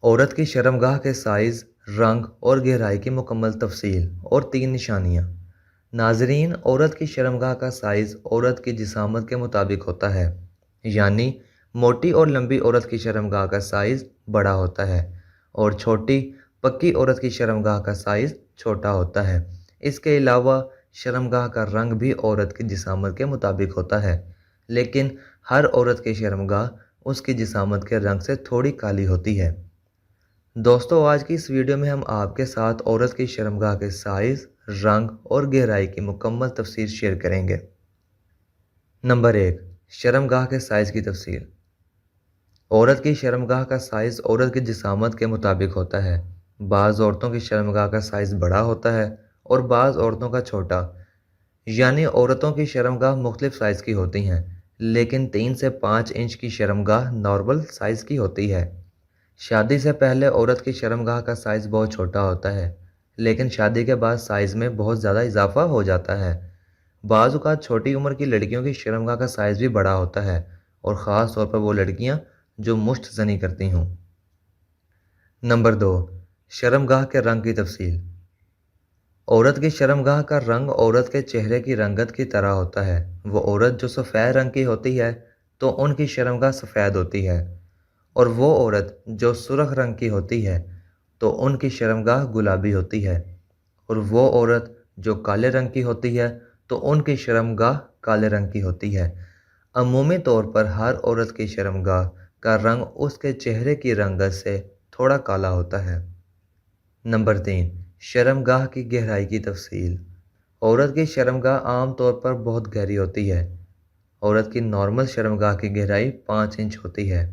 عورت کی شرمگاہ کے سائز، رنگ اور گہرائی کی مکمل تفصیل اور 3 نشانیاں۔ ناظرین، عورت کی شرمگاہ کا سائز عورت کی جسامت کے مطابق ہوتا ہے، یعنی موٹی اور لمبی عورت کی شرمگاہ کا سائز بڑا ہوتا ہے اور چھوٹی پکی عورت کی شرمگاہ کا سائز چھوٹا ہوتا ہے۔ اس کے علاوہ شرمگاہ کا رنگ بھی عورت کی جسامت کے مطابق ہوتا ہے، لیکن ہر عورت کی شرمگاہ اس کی جسامت کے رنگ سے تھوڑی کالی ہوتی ہے۔ دوستو، آج کی اس ویڈیو میں ہم آپ کے ساتھ عورت کی شرمگاہ کے سائز، رنگ اور گہرائی کی مکمل تفصیل شیئر کریں گے۔ نمبر 1، شرمگاہ کے سائز کی تفصیل۔ عورت کی شرمگاہ کا سائز عورت کی جسامت کے مطابق ہوتا ہے۔ بعض عورتوں کی شرمگاہ کا سائز بڑا ہوتا ہے اور بعض عورتوں کا چھوٹا، یعنی عورتوں کی شرمگاہ مختلف سائز کی ہوتی ہیں، لیکن 3 سے 5 انچ کی شرمگاہ نارمل سائز کی ہوتی ہے۔ شادی سے پہلے عورت کی شرمگاہ کا سائز بہت چھوٹا ہوتا ہے، لیکن شادی کے بعد سائز میں بہت زیادہ اضافہ ہو جاتا ہے۔ بعض اوقات چھوٹی عمر کی لڑکیوں کی شرمگاہ کا سائز بھی بڑا ہوتا ہے، اور خاص طور پر وہ لڑکیاں جو مشت زنی کرتی ہوں۔ نمبر 2، شرمگاہ کے رنگ کی تفصیل۔ عورت کی شرمگاہ کا رنگ عورت کے چہرے کی رنگت کی طرح ہوتا ہے۔ وہ عورت جو سفید رنگ کی ہوتی ہے تو ان کی شرمگاہ سفید ہوتی ہے، اور وہ عورت جو سرخ رنگ کی ہوتی ہے تو ان کی شرمگاہ گلابی ہوتی ہے، اور وہ عورت جو کالے رنگ کی ہوتی ہے تو ان کی شرمگاہ کالے رنگ کی ہوتی ہے۔ عمومی طور پر ہر عورت کی شرمگاہ کا رنگ اس کے چہرے کی رنگت سے تھوڑا کالا ہوتا ہے۔ نمبر 3، شرمگاہ کی گہرائی کی تفصیل۔ عورت کی شرمگاہ عام طور پر بہت گہری ہوتی ہے۔ عورت کی نارمل شرمگاہ کی گہرائی 5 انچ ہوتی ہے۔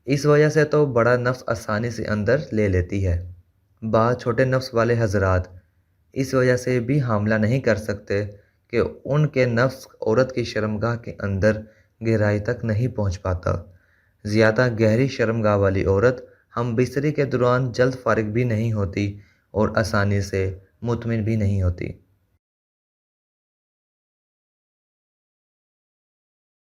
اس وجہ سے تو بڑا نفس آسانی سے اندر لے لیتی ہے۔ بعض چھوٹے نفس والے حضرات اس وجہ سے بھی حاملہ نہیں کر سکتے کہ ان کے نفس عورت کی شرمگاہ کے اندر گہرائی تک نہیں پہنچ پاتا۔ زیادہ گہری شرمگاہ والی عورت ہم بستری کے دوران جلد فارغ بھی نہیں ہوتی اور آسانی سے مطمئن بھی نہیں ہوتی۔